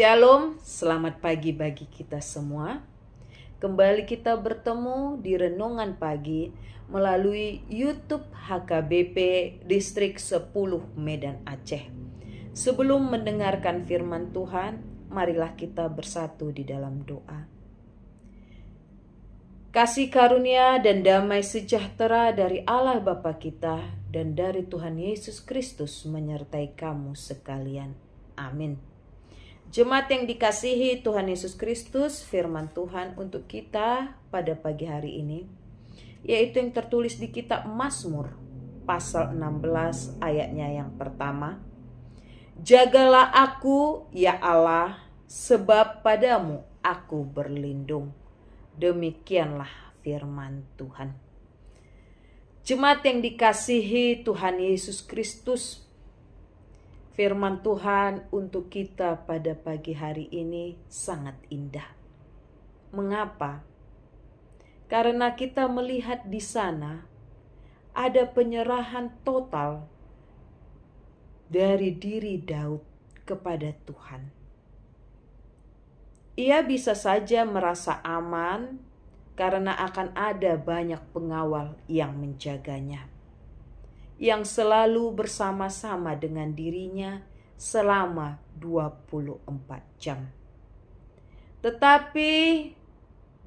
Shalom, selamat pagi bagi kita semua. Kembali kita bertemu di Renungan Pagi melalui YouTube HKBP Distrik 10 Medan Aceh. Sebelum mendengarkan firman Tuhan, marilah kita bersatu di dalam doa. Kasih karunia dan damai sejahtera dari Allah Bapa kita dan dari Tuhan Yesus Kristus menyertai kamu sekalian. Amin. Jemaat yang dikasihi Tuhan Yesus Kristus, firman Tuhan untuk kita pada pagi hari ini, yaitu yang tertulis di kitab Mazmur, pasal 16 ayatnya yang pertama. Jagalah aku, ya Allah, sebab padamu aku berlindung. Demikianlah firman Tuhan. Jemaat yang dikasihi Tuhan Yesus Kristus, firman Tuhan untuk kita pada pagi hari ini sangat indah. Mengapa? Karena kita melihat di sana ada penyerahan total dari diri Daud kepada Tuhan. Ia bisa saja merasa aman karena akan ada banyak pengawal yang menjaganya, yang selalu bersama-sama dengan dirinya selama 24 jam. Tetapi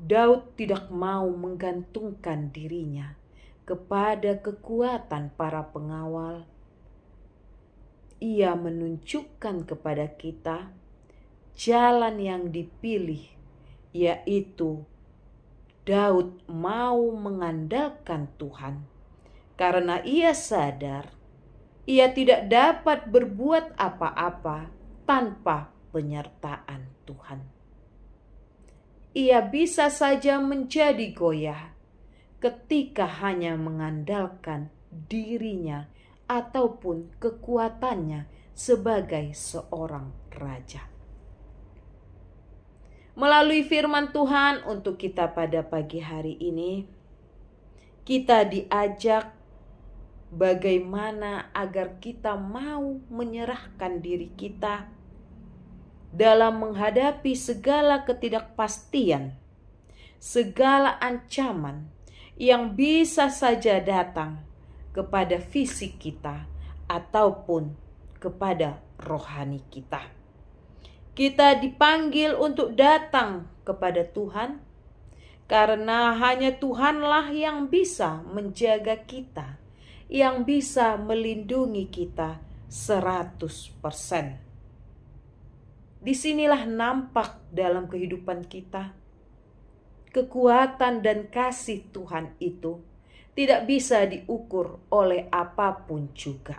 Daud tidak mau menggantungkan dirinya kepada kekuatan para pengawal. Ia menunjukkan kepada kita jalan yang dipilih, yaitu Daud mau mengandalkan Tuhan. Karena ia sadar, ia tidak dapat berbuat apa-apa tanpa penyertaan Tuhan. Ia bisa saja menjadi goyah ketika hanya mengandalkan dirinya ataupun kekuatannya sebagai seorang raja. Melalui firman Tuhan untuk kita pada pagi hari ini, kita diajak bagaimana agar kita mau menyerahkan diri kita dalam menghadapi segala ketidakpastian, segala ancaman yang bisa saja datang kepada fisik kita ataupun kepada rohani kita. Kita dipanggil untuk datang kepada Tuhan karena hanya Tuhanlah yang bisa menjaga kita, yang bisa melindungi kita 100%. Disinilah nampak dalam kehidupan kita, kekuatan dan kasih Tuhan itu tidak bisa diukur oleh apapun juga.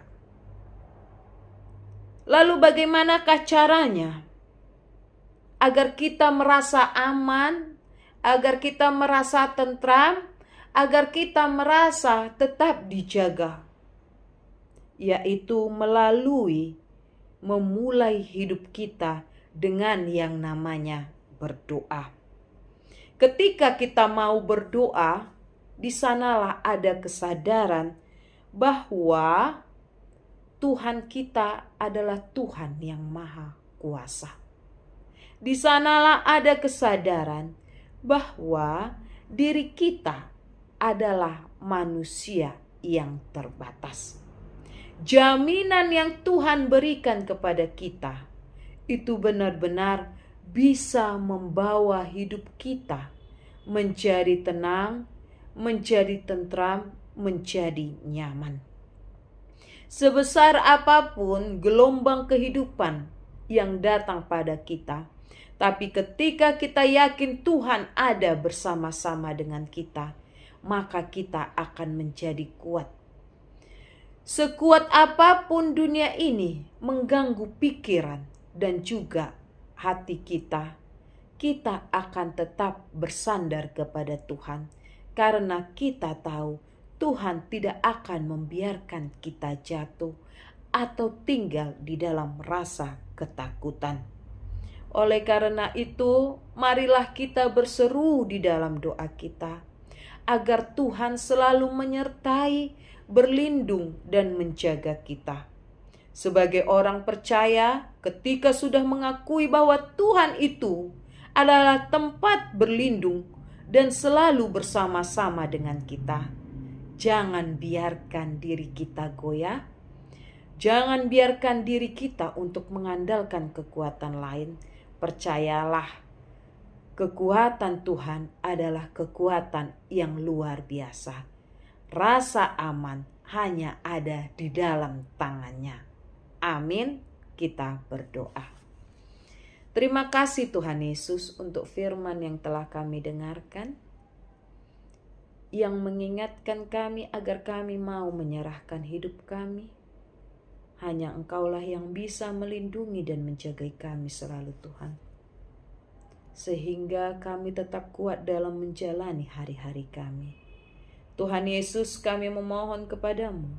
Lalu bagaimanakah caranya agar kita merasa aman, agar kita merasa tentram, agar kita merasa tetap dijaga? Yaitu melalui memulai hidup kita dengan yang namanya berdoa. Ketika kita mau berdoa, di sanalah ada kesadaran bahwa Tuhan kita adalah Tuhan yang Maha Kuasa. Di sanalah ada kesadaran bahwa diri kita adalah manusia yang terbatas. Jaminan yang Tuhan berikan kepada kita itu benar-benar bisa membawa hidup kita menjadi tenang, menjadi tentram, menjadi nyaman. Sebesar apapun gelombang kehidupan yang datang pada kita, tapi ketika kita yakin Tuhan ada bersama-sama dengan kita, maka kita akan menjadi kuat. Sekuat apapun dunia ini mengganggu pikiran dan juga hati kita, kita akan tetap bersandar kepada Tuhan. Karena kita tahu Tuhan tidak akan membiarkan kita jatuh atau tinggal di dalam rasa ketakutan. Oleh karena itu, marilah kita berseru di dalam doa kita, agar Tuhan selalu menyertai, berlindung, dan menjaga kita. Sebagai orang percaya, ketika sudah mengakui bahwa Tuhan itu adalah tempat berlindung dan selalu bersama-sama dengan kita, jangan biarkan diri kita goyah. Jangan biarkan diri kita untuk mengandalkan kekuatan lain. Percayalah, kekuatan Tuhan adalah kekuatan yang luar biasa. Rasa aman hanya ada di dalam tangannya. Amin. Kita berdoa. Terima kasih Tuhan Yesus untuk firman yang telah kami dengarkan, yang mengingatkan kami agar kami mau menyerahkan hidup kami. Hanya Engkaulah yang bisa melindungi dan menjaga kami selalu Tuhan, sehingga kami tetap kuat dalam menjalani hari-hari kami. Tuhan Yesus, kami memohon kepadamu,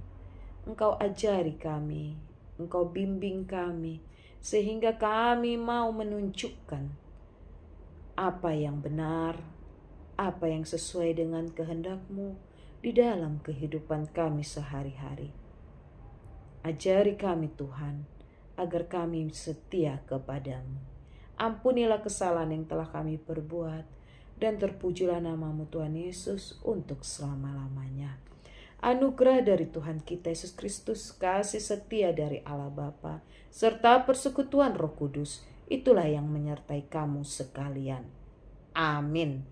Engkau ajari kami, Engkau bimbing kami, sehingga kami mau menunjukkan apa yang benar, apa yang sesuai dengan kehendak-Mu di dalam kehidupan kami sehari-hari. Ajari kami Tuhan, agar kami setia kepadamu. Ampunilah kesalahan yang telah kami perbuat, dan terpujilah nama-Mu Tuhan Yesus untuk selama-lamanya. Anugerah dari Tuhan kita Yesus Kristus, kasih setia dari Allah Bapa, serta persekutuan Roh Kudus, itulah yang menyertai kamu sekalian. Amin.